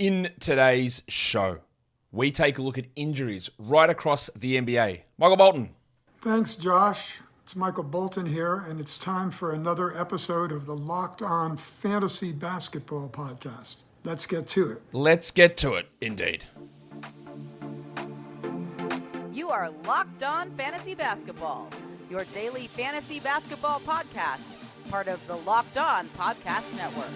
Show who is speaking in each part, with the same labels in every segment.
Speaker 1: In today's show, we take a look at injuries right across the NBA. Michael Bolton.
Speaker 2: Thanks, Josh. It's Michael Bolton here, and it's time for another episode of the Locked On Fantasy Basketball Podcast. Let's get to it.
Speaker 1: Let's get to it, indeed.
Speaker 3: You are Locked On Fantasy Basketball, your daily fantasy basketball podcast, part of the Locked On Podcast Network.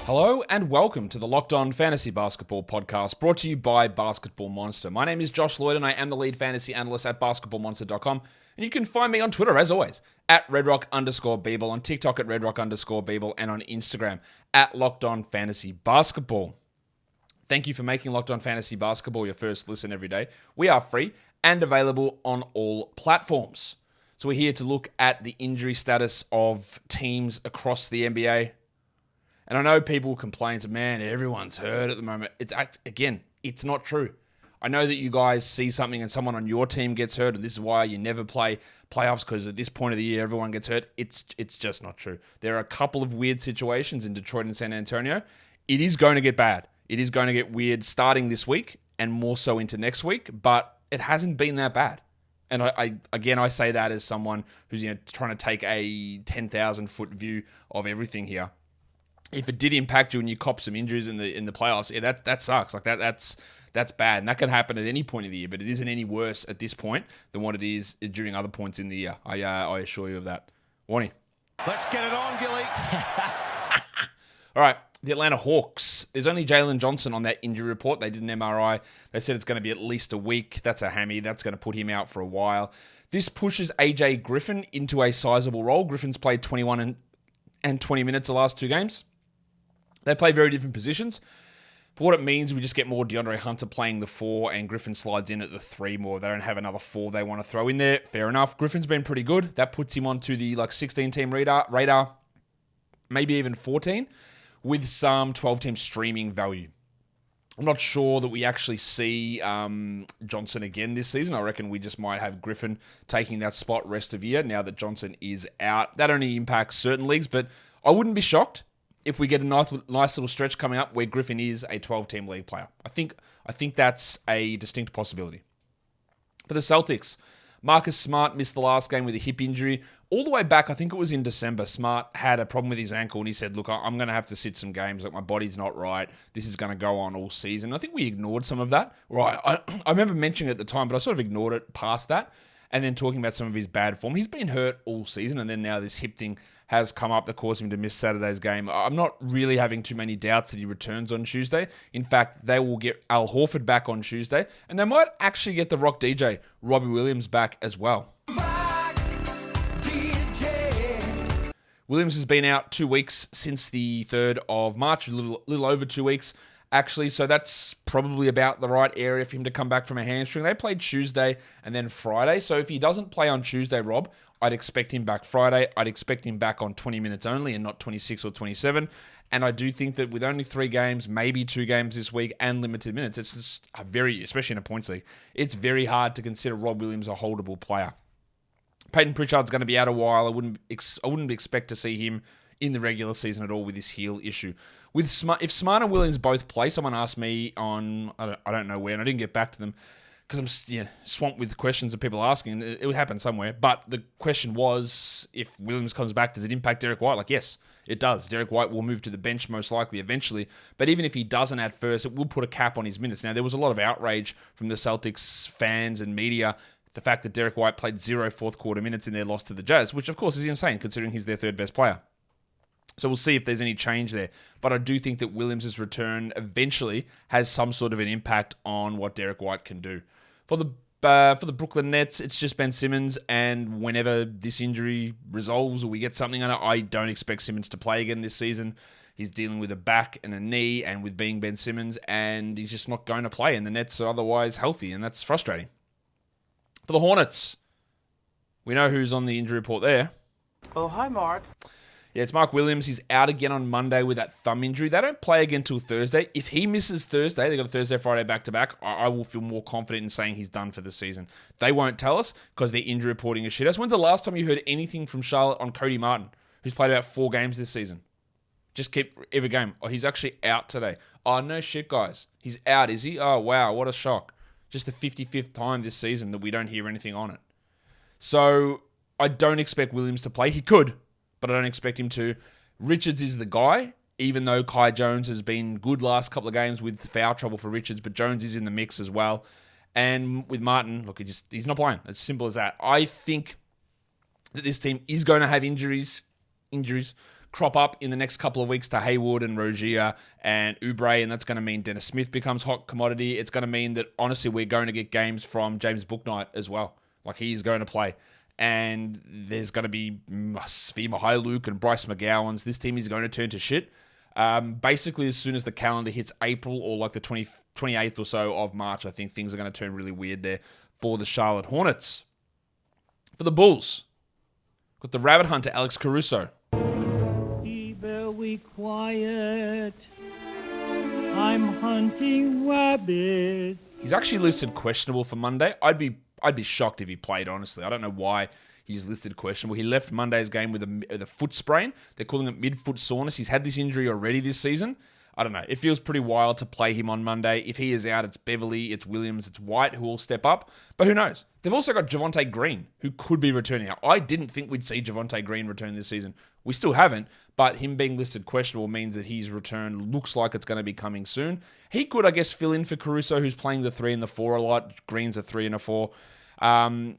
Speaker 1: Hello and welcome to the Locked On Fantasy Basketball Podcast, brought to you by Basketball Monster. My name is Josh Lloyd and I am the lead fantasy analyst at basketballmonster.com. And you can find me on Twitter, as always, at redrock_Beeble, on TikTok at redrock_Beeble, and on Instagram at Locked On Fantasy Basketball. Thank you for making Locked On Fantasy Basketball your first listen every day. We are free and available on all platforms. So we're here to look at the injury status of teams across the NBA. And I know people complain, man, everyone's hurt at the moment. It's not true. I know that you guys see something and someone on your team gets hurt, and this is why you never play playoffs, because at this point of the year, everyone gets hurt. It's just not true. There are a couple of weird situations in Detroit and San Antonio. It is going to get bad. It is going to get weird starting this week and more so into next week, but it hasn't been that bad. And I say that as someone who's trying to take a 10,000-foot view of everything here. If it did impact you and you cop some injuries in the playoffs, that sucks. Like that's bad, and that can happen at any point of the year. But it isn't any worse at this point than what it is during other points in the year. I assure you of that. Warnie.
Speaker 4: Let's get it on, Gilly.
Speaker 1: All right, the Atlanta Hawks. There's only Jalen Johnson on that injury report. They did an MRI. They said it's going to be at least a week. That's a hammy. That's going to put him out for a while. This pushes AJ Griffin into a sizable role. Griffin's played 21 and 20 minutes the last two games. They play very different positions. But what it means, we just get more DeAndre Hunter playing the 4 and Griffin slides in at the 3 more. They don't have another 4 they want to throw in there. Fair enough. Griffin's been pretty good. That puts him onto the 16-team radar, maybe even 14, with some 12-team streaming value. I'm not sure that we actually see Johnson again this season. I reckon we just might have Griffin taking that spot rest of year now that Johnson is out. That only impacts certain leagues, but I wouldn't be shocked if we get a nice little stretch coming up where Griffin is a 12-team league player. I think that's a distinct possibility. For the Celtics, Marcus Smart missed the last game with a hip injury. All the way back, I think it was in December, Smart had a problem with his ankle and he said, look, I'm going to have to sit some games. Like, my body's not right. This is going to go on all season. I think we ignored some of that. Right. I remember mentioning it at the time, but I sort of ignored it past that. And then talking about some of his bad form. He's been hurt all season, and then now this hip thing has come up that caused him to miss Saturday's game. I'm not really having too many doubts that he returns on Tuesday. In fact, they will get Al Horford back on Tuesday, and they might actually get the Rock DJ, Robbie Williams, back as well. Williams has been out 2 weeks since the 3rd of March, a little over 2 weeks, actually, so that's probably about the right area for him to come back from a hamstring. They played Tuesday and then Friday, so if he doesn't play on Tuesday, Rob, I'd expect him back Friday. I'd expect him back on 20 minutes only and not 26 or 27. And I do think that with only 3 games, maybe 2 games this week and limited minutes, it's just especially in a points league, it's very hard to consider Rob Williams a holdable player. Peyton Pritchard's going to be out a while. I wouldn't expect to see him in the regular season at all with this heel issue. If Smart and Williams both play, someone asked me on, I don't know where, and I didn't get back to them because I'm swamped with questions of people asking. It would happen somewhere. But the question was, if Williams comes back, does it impact Derek White? Like, yes, it does. Derek White will move to the bench most likely eventually. But even if he doesn't at first, it will put a cap on his minutes. Now, there was a lot of outrage from the Celtics fans and media, the fact that Derek White played 0 fourth quarter minutes in their loss to the Jazz, which of course is insane considering he's their 3rd best player. So we'll see if there's any change there. But I do think that Williams' return eventually has some sort of an impact on what Derek White can do. For the Brooklyn Nets, it's just Ben Simmons, and whenever this injury resolves or we get something on it, I don't expect Simmons to play again this season. He's dealing with a back and a knee and with being Ben Simmons, and he's just not going to play, and the Nets are otherwise healthy, and that's frustrating. For the Hornets, we know who's on the injury report there.
Speaker 5: Oh, hi, Mark.
Speaker 1: Yeah, it's Mark Williams. He's out again on Monday with that thumb injury. They don't play again till Thursday. If he misses Thursday, they got a Thursday, Friday back-to-back, I will feel more confident in saying he's done for the season. They won't tell us because their injury reporting is shit. When's the last time you heard anything from Charlotte on Cody Martin, who's played about 4 games this season? Just keep every game. Oh, he's actually out today. Oh, no shit, guys. He's out, is he? Oh, wow, what a shock. Just the 55th time this season that we don't hear anything on it. So I don't expect Williams to play. He could, but I don't expect him to. Richards is the guy, even though Kai Jones has been good last couple of games with foul trouble for Richards, but Jones is in the mix as well. And with Martin, look, he's not playing. It's simple as that. I think that this team is going to have injuries crop up in the next couple of weeks to Hayward and Rozier and Oubre, and that's going to mean Dennis Smith becomes hot commodity. It's going to mean that, honestly, we're going to get games from James Bouknight as well. Like, he's going to play. And there's going to be Svi Mihailuk and Bryce McGowan's. This team is going to turn to shit. Basically, as soon as the calendar hits April or like the 28th or so of March, I think things are going to turn really weird there for the Charlotte Hornets. For the Bulls, got the rabbit hunter, Alex Caruso.
Speaker 5: Be very quiet. I'm hunting rabbits.
Speaker 1: He's actually listed questionable for Monday. I'd be shocked if he played, honestly. I don't know why he's listed questionable. He left Monday's game with a foot sprain. They're calling it mid-foot soreness. He's had this injury already this season. I don't know. It feels pretty wild to play him on Monday. If he is out, it's Beverly, it's Williams, it's White who will step up. But who knows? They've also got Javonte Green, who could be returning. Now, I didn't think we'd see Javonte Green return this season. We still haven't, but him being listed questionable means that his return looks like it's going to be coming soon. He could, I guess, fill in for Caruso, who's playing the 3 and the 4 a lot. Green's a 3 and a 4. And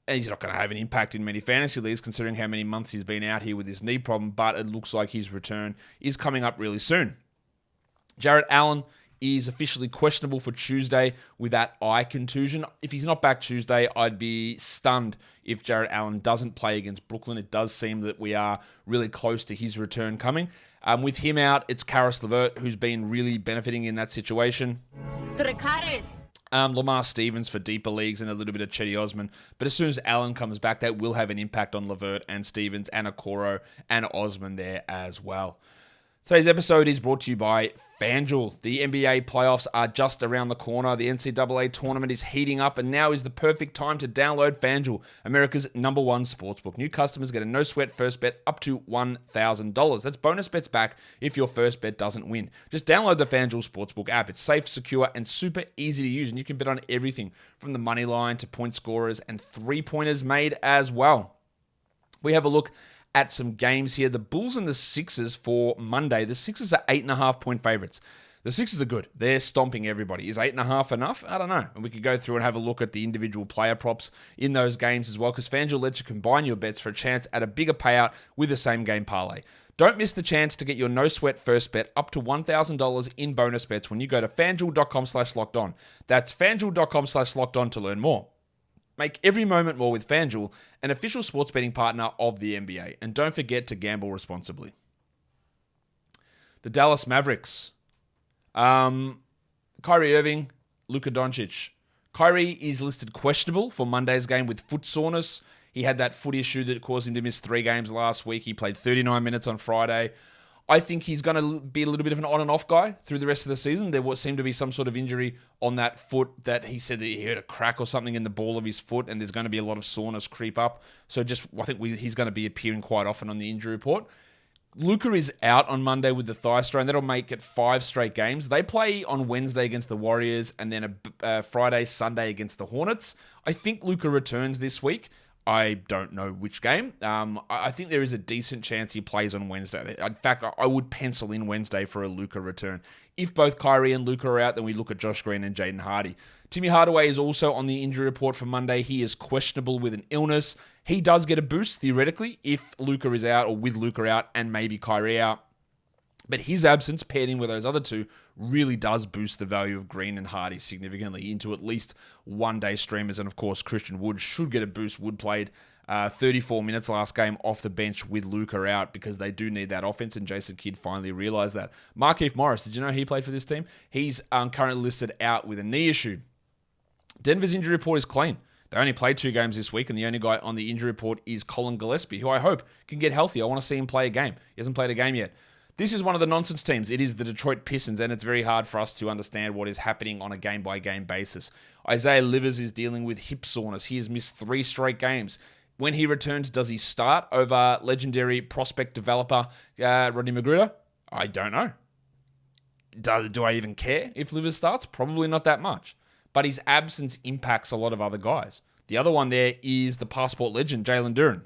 Speaker 1: he's not going to have an impact in many fantasy leagues, considering how many months he's been out here with this knee problem, but it looks like his return is coming up really soon. Jarrett Allen is officially questionable for Tuesday with that eye contusion. If he's not back Tuesday, I'd be stunned if Jarrett Allen doesn't play against Brooklyn. It does seem that we are really close to his return coming. With him out, it's Karis LeVert, who's been really benefiting in that situation. Lamar Stevens for deeper leagues and a little bit of Chetty Osman. But as soon as Allen comes back, that will have an impact on LeVert and Stevens and Okoro and Osman there as well. Today's episode is brought to you by FanDuel. The NBA playoffs are just around the corner. The NCAA tournament is heating up, and now is the perfect time to download FanDuel, America's #1 sportsbook. New customers get a no-sweat first bet up to $1,000. That's bonus bets back if your first bet doesn't win. Just download the FanDuel Sportsbook app. It's safe, secure, and super easy to use, and you can bet on everything from the money line to point scorers and three-pointers made as well. We have a look at some games here. The Bulls and the Sixers for Monday. The Sixers are 8.5-point favorites. The Sixers are good. They're stomping everybody. Is 8.5 enough? I don't know. And we could go through and have a look at the individual player props in those games as well, because FanDuel lets you combine your bets for a chance at a bigger payout with the same game parlay. Don't miss the chance to get your no-sweat first bet up to $1,000 in bonus bets when you go to FanDuel.com/lockedon. That's FanDuel.com/lockedon to learn more. Make every moment more with FanDuel, an official sports betting partner of the NBA. And don't forget to gamble responsibly. The Dallas Mavericks. Kyrie Irving, Luka Doncic. Kyrie is listed questionable for Monday's game with foot soreness. He had that foot issue that caused him to miss 3 games last week. He played 39 minutes on Friday. I think he's going to be a little bit of an on and off guy through the rest of the season. There seemed to be some sort of injury on that foot that he said that he heard a crack or something in the ball of his foot, and there's going to be a lot of soreness creep up. So I think he's going to be appearing quite often on the injury report. Luka is out on Monday with the thigh strain. That'll make it 5 straight games. They play on Wednesday against the Warriors and then a Friday, Sunday against the Hornets. I think Luka returns this week. I don't know which game. I think there is a decent chance he plays on Wednesday. In fact, I would pencil in Wednesday for a Luka return. If both Kyrie and Luka are out, then we look at Josh Green and Jaden Hardy. Timmy Hardaway is also on the injury report for Monday. He is questionable with an illness. He does get a boost, theoretically, if Luka is out or with Luka out and maybe Kyrie out. But his absence, paired in with those other two, really does boost the value of Green and Hardy significantly into at least one-day streamers. And, of course, Christian Wood should get a boost. Wood played 34 minutes last game off the bench with Luka out because they do need that offense, and Jason Kidd finally realized that. Markieff Morris, did you know he played for this team? He's currently listed out with a knee issue. Denver's injury report is clean. They only played 2 games this week, and the only guy on the injury report is Colin Gillespie, who I hope can get healthy. I want to see him play a game. He hasn't played a game yet. This is one of the nonsense teams. It is the Detroit Pistons, and it's very hard for us to understand what is happening on a game-by-game basis. Isaiah Livers is dealing with hip soreness. He has missed 3 straight games. When he returns, does he start over legendary prospect developer Rodney Magruder? I don't know. Do I even care if Livers starts? Probably not that much. But his absence impacts a lot of other guys. The other one there is the passport legend, Jalen Duren,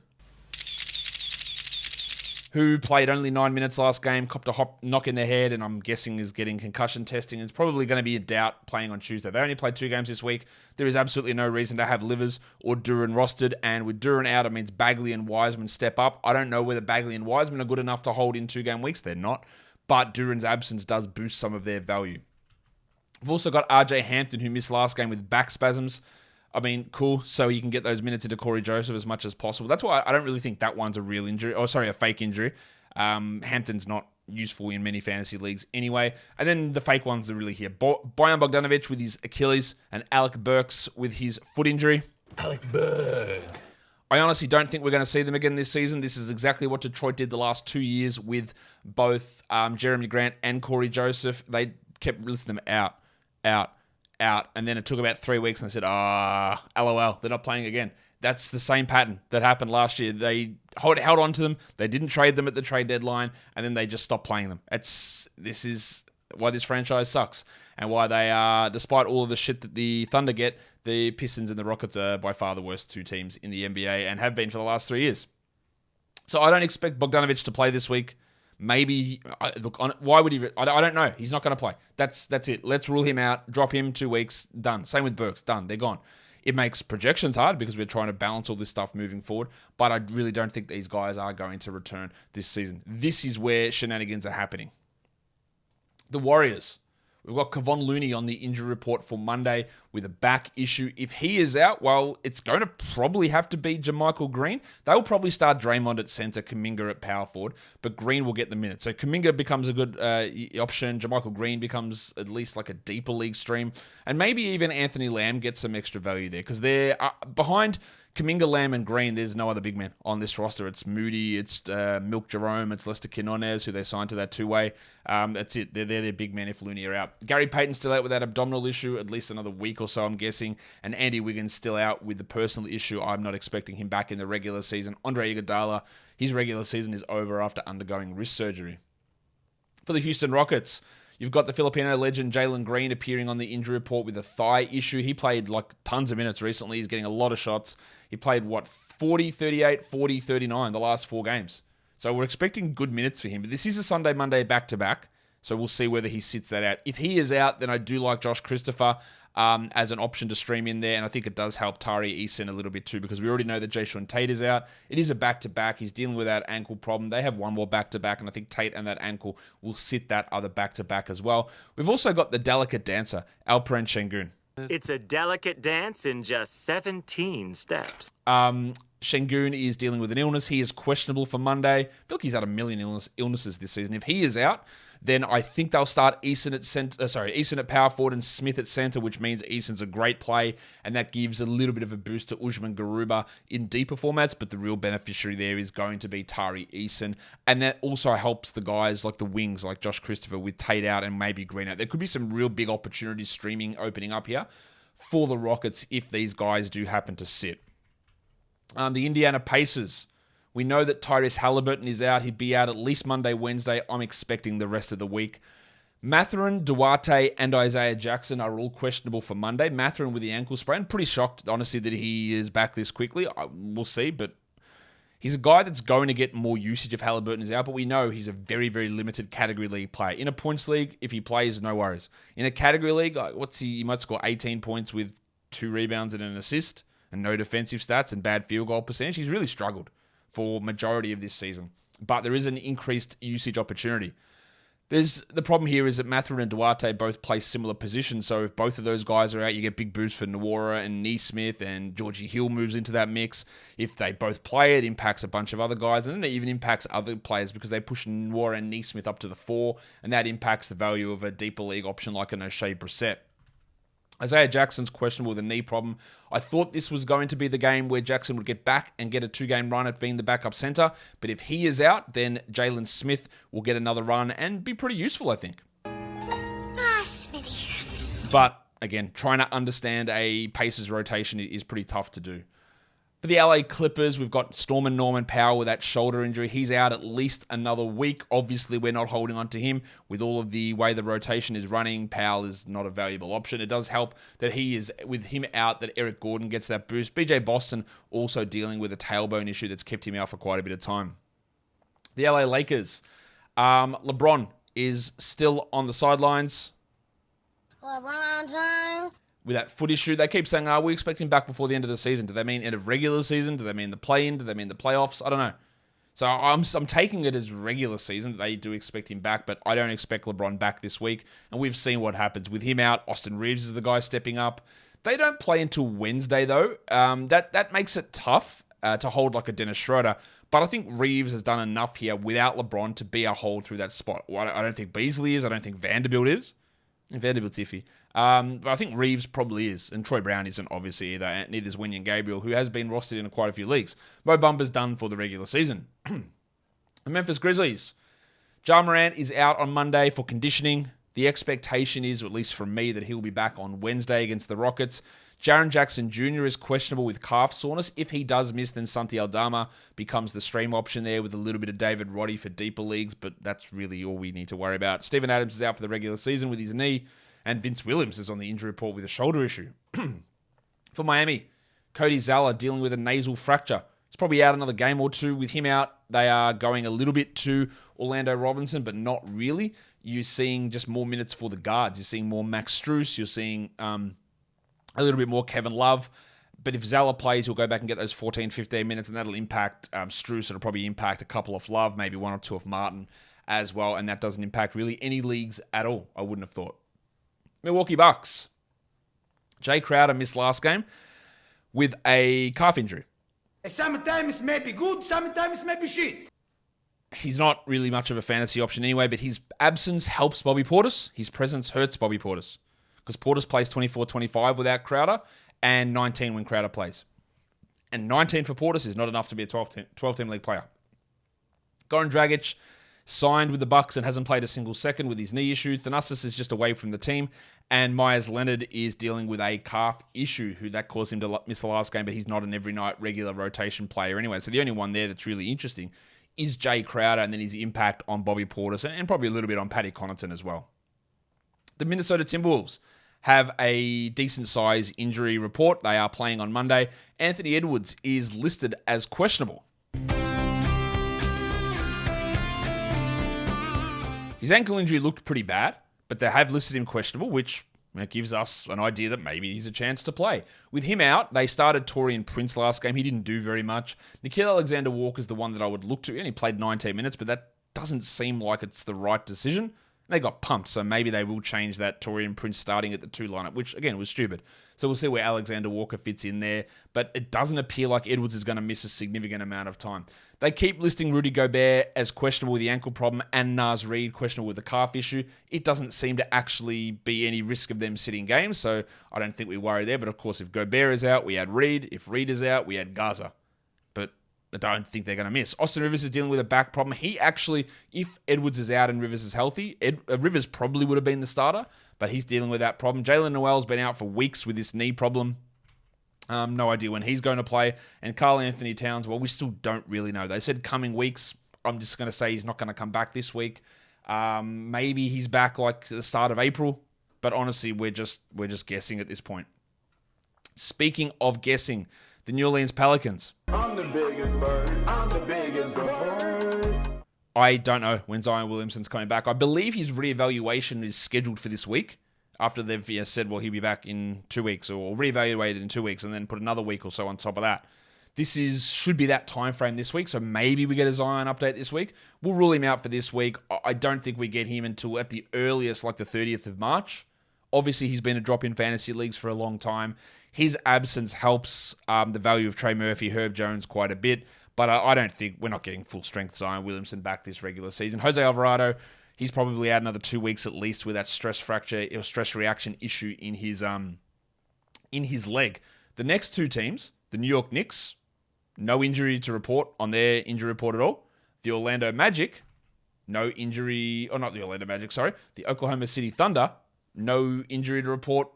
Speaker 1: who played only 9 minutes last game, copped a knock in the head, and I'm guessing is getting concussion testing. It's probably going to be a doubt playing on Tuesday. They only played 2 games this week. There is absolutely no reason to have Livers or Duren rostered, and with Duren out, it means Bagley and Wiseman step up. I don't know whether Bagley and Wiseman are good enough to hold in 2-game weeks. They're not, but Duren's absence does boost some of their value. We've also got RJ Hampton, who missed last game with back spasms. I mean, cool. So you can get those minutes into Corey Joseph as much as possible. That's why I don't really think that one's a real injury. Oh, sorry, a fake injury. Hampton's not useful in many fantasy leagues anyway. And then the fake ones are really here. Bojan Bogdanovic with his Achilles and Alec Burks with his foot injury.
Speaker 6: Alec Burks.
Speaker 1: I honestly don't think we're going to see them again this season. This is exactly what Detroit did the last 2 years with both Jeremy Grant and Corey Joseph. They kept listing them out. And then it took about 3 weeks and they said, LOL, they're not playing again. That's the same pattern that happened last year. They held on to them. They didn't trade them at the trade deadline, and then they just stopped playing them. This is why this franchise sucks, and why they are, despite all of the shit that the Thunder get, the Pistons and the Rockets are by far the worst 2 teams in the NBA and have been for the last 3 years. So I don't expect Bogdanovic to play this week. Maybe, why would he? I don't know. He's not going to play. That's it. Let's rule him out. Drop him 2 weeks. Done. Same with Burks. Done. They're gone. It makes projections hard because we're trying to balance all this stuff moving forward. But I really don't think these guys are going to return this season. This is where shenanigans are happening. The Warriors. We've got Kevon Looney on the injury report for Monday with a back issue. If he is out, well, it's going to probably have to be JaMychal Green. They will probably start Draymond at center, Kuminga at power forward, but Green will get the minutes. So Kuminga becomes a good option. JaMychal Green becomes at least like a deeper league stream. And maybe even Anthony Lamb gets some extra value there because they're behind Kuminga, Lamb, and Green. There's no other big man on this roster. It's Moody, it's Milk Jerome, it's Lester Quinones, who they signed to that 2-way. That's it. They're their big men if Looney are out. Gary Payton's still out with that abdominal issue, at least another week or so, I'm guessing. And Andy Wiggins still out with the personal issue. I'm not expecting him back in the regular season. Andre Iguodala, his regular season is over after undergoing wrist surgery. For the Houston Rockets, you've got the Filipino legend Jalen Green appearing on the injury report with a thigh issue. He played like tons of minutes recently. He's getting a lot of shots. He played, 40, 38, 40, 39 the last 4 games. So we're expecting good minutes for him. But this is a Sunday, Monday back-to-back. So we'll see whether he sits that out. If he is out, then I do like Josh Christopher as an option to stream in there. And I think it does help Tari Eason a little bit too because we already know that Jayshawn Tate is out. It is a back-to-back. He's dealing with that ankle problem. They have one more back-to-back, and I think Tate and that ankle will sit that other back-to-back as well. We've also got the delicate dancer, Alperen Şengün.
Speaker 7: It's a delicate dance in just 17 steps.
Speaker 1: Şengün is dealing with an illness. He is questionable for Monday. I feel like he's had a million illnesses this season. If he is out, then I think they'll start Eason at power forward and Smith at center, which means Eason's a great play, and that gives a little bit of a boost to Usman Garuba in deeper formats, but the real beneficiary there is going to be Tari Eason, and that also helps the guys like the wings, like Josh Christopher with Tate out and maybe Green out. There could be some real big opportunities opening up here for the Rockets if these guys do happen to sit. The Indiana Pacers. We know that Tyrese Halliburton is out. He'd be out at least Monday, Wednesday. I'm expecting the rest of the week. Mathurin, Duarte, and Isaiah Jackson are all questionable for Monday. Mathurin with the ankle sprain. Pretty shocked, honestly, that he is back this quickly. We'll see, but he's a guy that's going to get more usage if Halliburton is out, but we know he's a very, very limited category league player. In a points league, if he plays, no worries. In a category league, he might score 18 points with 2 rebounds and an assist and no defensive stats and bad field goal percentage. He's really struggled for majority of this season, but there is an increased usage opportunity. The problem here is that Mathurin and Duarte both play similar positions, so if both of those guys are out, you get big boosts for Nwora and Neesmith, and Georgie Hill moves into that mix. If they both play, it impacts a bunch of other guys, and then it even impacts other players because they push Nwora and Neesmith up to the 4, and that impacts the value of a deeper league option like an O'Shea Brissett. Isaiah Jackson's questionable with a knee problem. I thought this was going to be the game where Jackson would get back and get a 2-game run at being the backup center. But if he is out, then Jalen Smith will get another run and be pretty useful, I think.
Speaker 8: Smitty.
Speaker 1: But again, trying to understand a Pacers rotation is pretty tough to do. For the LA Clippers, we've got Stormin Norman Powell with that shoulder injury. He's out at least another week. Obviously, we're not holding on to him. With all of the way the rotation is running, Powell is not a valuable option. It does help that he is, with him out, that Eric Gordon gets that boost. BJ Boston also dealing with a tailbone issue that's kept him out for quite a bit of time. The LA Lakers. LeBron is still on the sidelines.
Speaker 8: LeBron James.
Speaker 1: With that foot issue, they keep saying, we expect him back before the end of the season. Do they mean end of regular season? Do they mean the play-in? Do they mean the playoffs? I don't know. So I'm taking it as regular season. They do expect him back, but I don't expect LeBron back this week. And we've seen what happens with him out. Austin Reeves is the guy stepping up. They don't play until Wednesday, though. That makes it tough to hold like a Dennis Schroeder. But I think Reeves has done enough here without LeBron to be a hold through that spot. I don't think Beasley is. I don't think Vanderbilt is. Vanderbilt's iffy. But I think Reeves probably is. And Troy Brown isn't, obviously, either. Neither is Wenyan Gabriel, who has been rostered in quite a few leagues. Mo Bamba's done for the regular season. The Memphis Grizzlies. Ja Morant is out on Monday for conditioning. The expectation is, or at least from me, that he'll be back on Wednesday against the Rockets. Jaren Jackson Jr. is questionable with calf soreness. If he does miss, then Santi Aldama becomes the stream option there with a little bit of David Roddy for deeper leagues, but that's really all we need to worry about. Steven Adams is out for the regular season with his knee, and Vince Williams is on the injury report with a shoulder issue. For Miami, Cody Zeller dealing with a nasal fracture. He's probably out another game or two. With him out, they are going a little bit to Orlando Robinson, but not really. You're seeing just more minutes for the guards. You're seeing more Max Strus. You're seeing a little bit more Kevin Love. But if Zeller plays, he'll go back and get those 14, 15 minutes, and that'll impact Strus. It'll probably impact a couple of Love, maybe one or two of Martin as well, and that doesn't impact really any leagues at all, I wouldn't have thought. Milwaukee Bucks. Jay Crowder missed last game with a calf injury.
Speaker 9: Sometimes may be good, sometimes may be shit.
Speaker 1: He's not really much of a fantasy option anyway, but his absence helps Bobby Portis. His presence hurts Bobby Portis because Portis plays 24-25 without Crowder and 19 when Crowder plays. And 19 for Portis is not enough to be a 12-team league player. Goran Dragic signed with the Bucks and hasn't played a single second with his knee issue. Thanasis is just away from the team. And Myers Leonard is dealing with a calf issue, that caused him to miss the last game, but he's not an every night regular rotation player anyway. So the only one there that's really interesting is Jay Crowder and then his impact on Bobby Portis and probably a little bit on Patty Connaughton as well. The Minnesota Timberwolves have a decent size injury report. They are playing on Monday. Anthony Edwards is listed as questionable. His ankle injury looked pretty bad, but they have listed him questionable, which gives us an idea that maybe he's a chance to play. With him out, they started Taurean Prince last game. He didn't do very much. Nickeil Alexander-Walker is the one that I would look to. He only played 19 minutes, but that doesn't seem like it's the right decision. They got pumped, so maybe they will change that Taurean Prince starting at the 2 lineup, which, again, was stupid. So we'll see where Alexander Walker fits in there, but it doesn't appear like Edwards is going to miss a significant amount of time. They keep listing Rudy Gobert as questionable with the ankle problem and Naz Reid questionable with the calf issue. It doesn't seem to actually be any risk of them sitting games, so I don't think we worry there. But, of course, if Gobert is out, we add Reid. If Reid is out, we add Gaza. But I don't think they're going to miss. Austin Rivers is dealing with a back problem. He actually, if Edwards is out and Rivers is healthy, Rivers probably would have been the starter, but he's dealing with that problem. Jalen Noel's been out for weeks with this knee problem. No idea when he's going to play. And Karl Anthony Towns, well, we still don't really know. They said coming weeks. I'm just going to say he's not going to come back this week. Maybe he's back like the start of April, but honestly, we're just guessing at this point. Speaking of guessing, the New Orleans Pelicans.
Speaker 10: I'm the biggest bird. I'm the biggest bird.
Speaker 1: I don't know when Zion Williamson's coming back. I believe his reevaluation is scheduled for this week after they've said, well, he'll be back in 2 weeks or reevaluated in 2 weeks and then put another week or so on top of that. This should be that time frame this week, so maybe we get a Zion update this week. We'll rule him out for this week. I don't think we get him until at the earliest, like the 30th of March. Obviously, he's been a drop in fantasy leagues for a long time. His absence helps the value of Trey Murphy, Herb Jones quite a bit, but I don't think we're not getting full strength Zion Williamson back this regular season. Jose Alvarado, he's probably out another 2 weeks at least with that stress fracture or stress reaction issue in his in his leg. The next two teams, the New York Knicks, no injury to report on their injury report at all. The Orlando Magic, no injury, or not the Orlando Magic, sorry. The Oklahoma City Thunder, no injury to report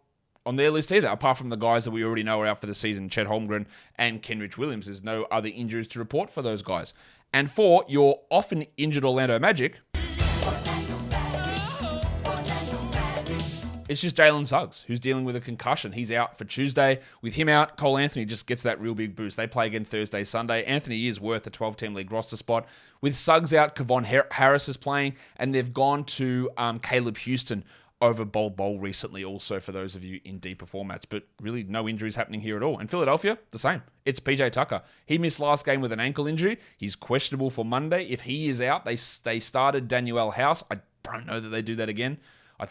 Speaker 1: on their list either, apart from the guys that we already know are out for the season, Chet Holmgren and Kenrich Williams. There's no other injuries to report for those guys. And for your often injured Orlando Magic, it's just Jalen Suggs, who's dealing with a concussion. He's out for Tuesday. With him out, Cole Anthony just gets that real big boost. They play again Thursday, Sunday. Anthony is worth a 12-team league roster spot. With Suggs out, Kevon Harris is playing, and they've gone to Caleb Houston over Bol Bol recently also for those of you in deeper formats. But really no injuries happening here at all. And Philadelphia, the same. It's PJ Tucker. He missed last game with an ankle injury. He's questionable for Monday. If he is out, they started Danielle House. I don't know that they do that again.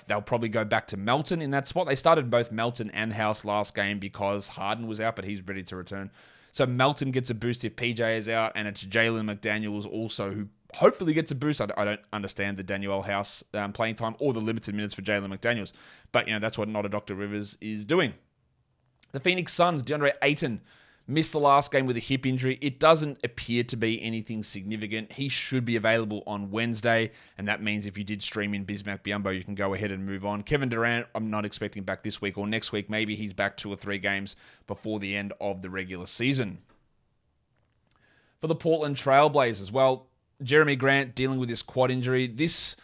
Speaker 1: They'll probably go back to Melton in that spot. They started both Melton and House last game because Harden was out, but he's ready to return. So Melton gets a boost if PJ is out, and it's Jalen McDaniels also who hopefully gets a boost. I don't understand the Danielle House playing time or the limited minutes for Jalen McDaniels, but that's what Not a Dr. Rivers is doing. The Phoenix Suns, DeAndre Ayton, missed the last game with a hip injury. It doesn't appear to be anything significant. He should be available on Wednesday, and that means if you did stream in Bismack Biyombo, you can go ahead and move on. Kevin Durant, I'm not expecting back this week or next week. Maybe he's back 2 or 3 games before the end of the regular season. For the Portland Trailblazers, well, Jeremy Grant dealing with this quad injury. This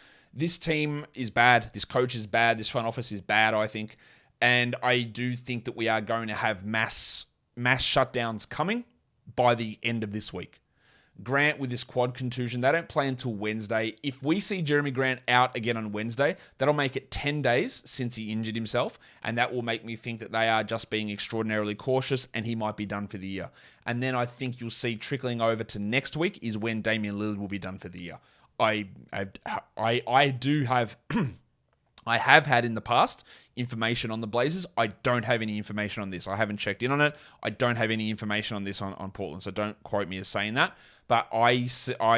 Speaker 1: team is bad. This coach is bad. This front office is bad, I think. And I do think that we are going to have mass shutdowns coming by the end of this week. Grant with this quad contusion, they don't play until Wednesday. If we see Jeremy Grant out again on Wednesday, that'll make it 10 days since he injured himself, and that will make me think that they are just being extraordinarily cautious and he might be done for the year. And then I think you'll see trickling over to next week is when Damian Lillard will be done for the year. I do have I have had in the past information on the Blazers. I don't have any information on this. I haven't checked in on it. I don't have any information on this on Portland, so don't quote me as saying that. But I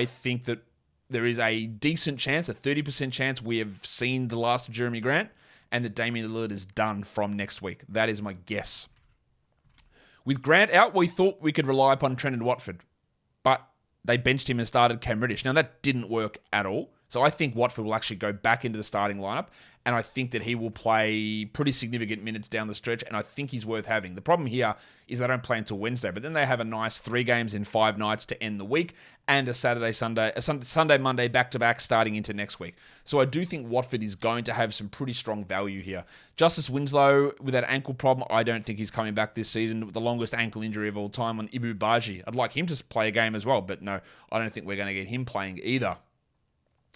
Speaker 1: think that there is a decent chance, a 30% chance, we have seen the last of Jeremy Grant and that Damian Lillard is done from next week. That is my guess. With Grant out, we thought we could rely upon Trendon Watford, but they benched him and started Cam Reddish. Now, that didn't work at all. So I think Watford will actually go back into the starting lineup, and I think that he will play pretty significant minutes down the stretch, and I think he's worth having. The problem here is they don't play until Wednesday, but then they have a nice 3 games in 5 nights to end the week, and a Sunday, Monday back-to-back starting into next week. So I do think Watford is going to have some pretty strong value here. Justice Winslow, with that ankle problem, I don't think he's coming back this season. With the longest ankle injury of all time on Ibu Baji. I'd like him to play a game as well, but no, I don't think we're going to get him playing either.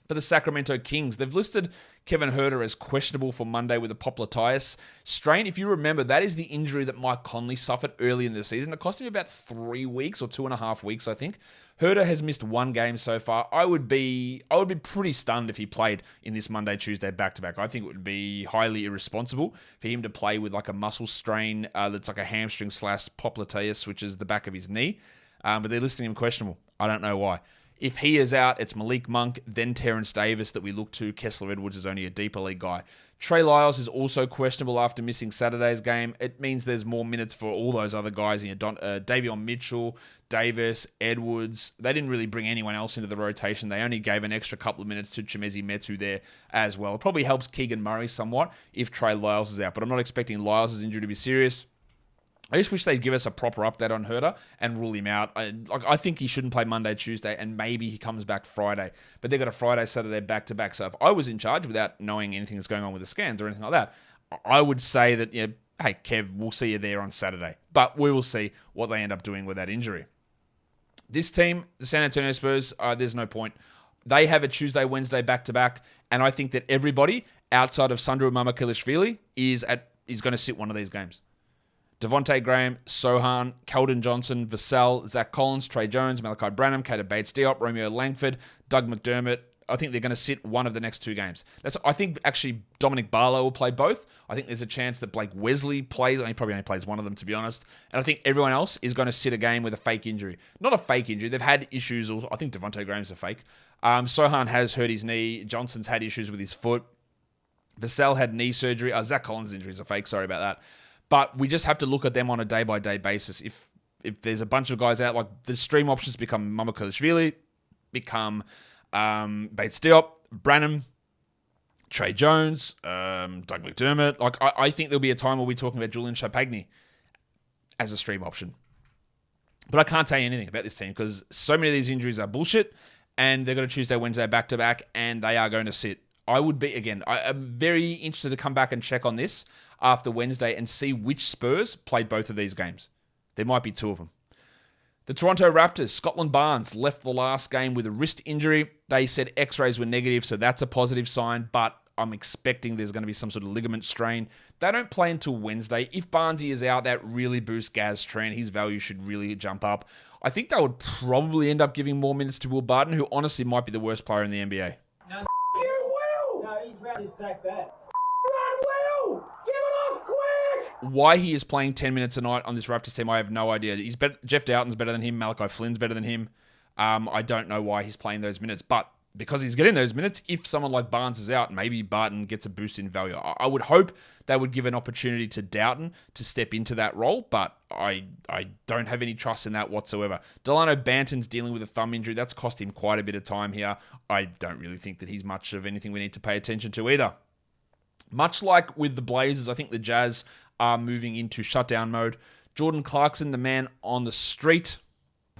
Speaker 1: For the Sacramento Kings, they've listed Kevin Huerter as questionable for Monday with a popliteus strain. If you remember, that is the injury that Mike Conley suffered early in the season. It cost him about 3 weeks or 2.5 weeks, I think. Huerter has missed 1 game so far. I would be pretty stunned if he played in this Monday, Tuesday back-to-back. I think it would be highly irresponsible for him to play with like a muscle strain that's like a hamstring / popliteus, which is the back of his knee. But they're listing him questionable. I don't know why. If he is out, it's Malik Monk, then Terrence Davis that we look to. Kessler Edwards is only a deeper league guy. Trey Lyles is also questionable after missing Saturday's game. It means there's more minutes for all those other guys. Davion Mitchell, Davis, Edwards. They didn't really bring anyone else into the rotation. They only gave an extra couple of minutes to Chimezi Metu there as well. It probably helps Keegan Murray somewhat if Trey Lyles is out, but I'm not expecting Lyles' injury to be serious. I just wish they'd give us a proper update on Huerter and rule him out. I think he shouldn't play Monday, Tuesday, and maybe he comes back Friday. But they've got a Friday, Saturday back-to-back. So if I was in charge without knowing anything that's going on with the scans or anything like that, I would say that, hey, Kev, we'll see you there on Saturday. But we will see what they end up doing with that injury. This team, the San Antonio Spurs, there's no point. They have a Tuesday, Wednesday back-to-back, and I think that everybody outside of Sandro Mamakilishvili is going to sit one of these games. Devontae Graham, Sohan, Keldon Johnson, Vassell, Zach Collins, Trey Jones, Malachi Branham, Kader Bates-Diop, Romeo Langford, Doug McDermott. I think they're going to sit one of the next 2 games. I think actually Dominic Barlow will play both. I think there's a chance that Blake Wesley plays. He probably only plays one of them, to be honest. And I think everyone else is going to sit a game with a fake injury. Not a fake injury. They've had issues. I think Devontae Graham's a fake. Sohan has hurt his knee. Johnson's had issues with his foot. Vassell had knee surgery. Zach Collins' injury is a fake. Sorry about that. But we just have to look at them on a day-by-day basis. If there's a bunch of guys out, like the stream options become Mamakalishvili, become Bates Diop, Branham, Trey Jones, Doug McDermott. Like I think there'll be a time where we're talking about Julian Champagny as a stream option. But I can't tell you anything about this team because so many of these injuries are bullshit, and they're going to Tuesday, Wednesday back-to-back, and they are going to sit. I'm very interested to come back and check on this after Wednesday and see which Spurs played both of these games. There might be two of them. The Toronto Raptors, Scotland Barnes, left the last game with a wrist injury. They said x-rays were negative, so that's a positive sign, but I'm expecting there's going to be some sort of ligament strain. They don't play until Wednesday. If Barnesy is out, that really boosts Gaz Trent. His value should really jump up. I think they would probably end up giving more minutes to Will Barton, who honestly might be the worst player in the NBA.
Speaker 9: No, you will! No, he's ready to sack that. Will! Give it off quick!
Speaker 1: Why he is playing 10 minutes a night on this Raptors team, I have no idea. Jeff Doughton's better than him. Malachi Flynn's better than him. I don't know why he's playing those minutes, but because he's getting those minutes, if someone like Barnes is out, maybe Barton gets a boost in value. I would hope they would give an opportunity to Doughton to step into that role, but I don't have any trust in that whatsoever. Delano Banton's dealing with a thumb injury. That's cost him quite a bit of time here. I don't really think that he's much of anything we need to pay attention to either. Much like with the Blazers, I think the Jazz are moving into shutdown mode. Jordan Clarkson, the man on the street,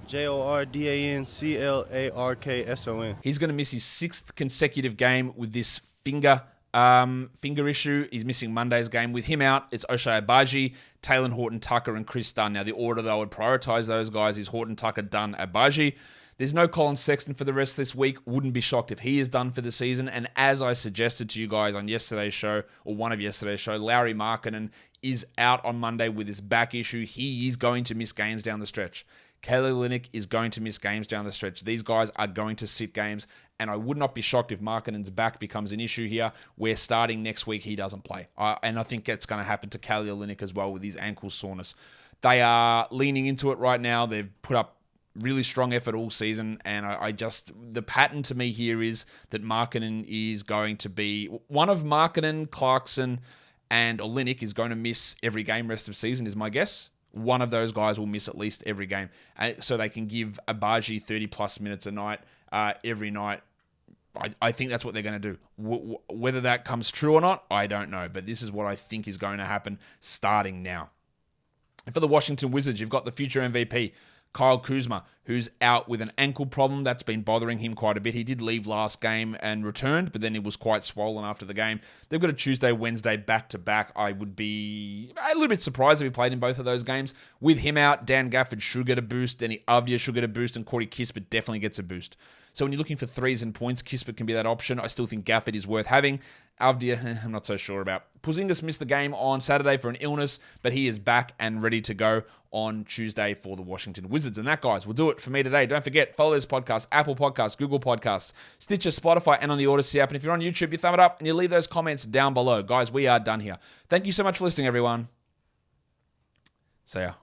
Speaker 10: JordanClarkson.
Speaker 1: He's going to miss his 6th consecutive game with this finger issue. He's missing Monday's game. With him out, it's Ochai Agbaji, Taylor Horton-Tucker, and Chris Dunn. Now, the order that I would prioritize those guys is Horton-Tucker, Dunn, Agbaji. There's no Colin Sexton for the rest of this week. Wouldn't be shocked if he is done for the season. And as I suggested to you guys on yesterday's show, or one of yesterday's show, Lauri Markkanen is out on Monday with his back issue. He is going to miss games down the stretch. Kelly Olynyk is going to miss games down the stretch. These guys are going to sit games, and I would not be shocked if Markkanen's back becomes an issue here, where starting next week he doesn't play. And I think that's going to happen to Kelly Olynyk as well with his ankle soreness. They are leaning into it right now. They've put up really strong effort all season, and the pattern to me here is that Markkanen is going to be one of Markkanen, Clarkson, and Olynyk is going to miss every game rest of season, is my guess. One of those guys will miss at least every game. So they can give Agbaji 30-plus minutes a night, every night. I think that's what they're going to do. Whether that comes true or not, I don't know. But this is what I think is going to happen starting now. And for the Washington Wizards, you've got the future MVP, Kyle Kuzma, who's out with an ankle problem. That's been bothering him quite a bit. He did leave last game and returned, but then it was quite swollen after the game. They've got a Tuesday, Wednesday back-to-back. I would be a little bit surprised if he played in both of those games. With him out, Dan Gafford should get a boost, Denny Avdia should get a boost, and Corey Kispert definitely gets a boost. So when you're looking for threes and points, Kispert can be that option. I still think Gafford is worth having. Avdia, I'm not so sure about. Porzingis missed the game on Saturday for an illness, but he is back and ready to go on Tuesday for the Washington Wizards. And that, guys, will do it for me today. Don't forget, follow this podcast, Apple Podcasts, Google Podcasts, Stitcher, Spotify, and on the Odyssey app. And if you're on YouTube, you thumb it up and you leave those comments down below. Guys, we are done here. Thank you so much for listening, everyone. See ya.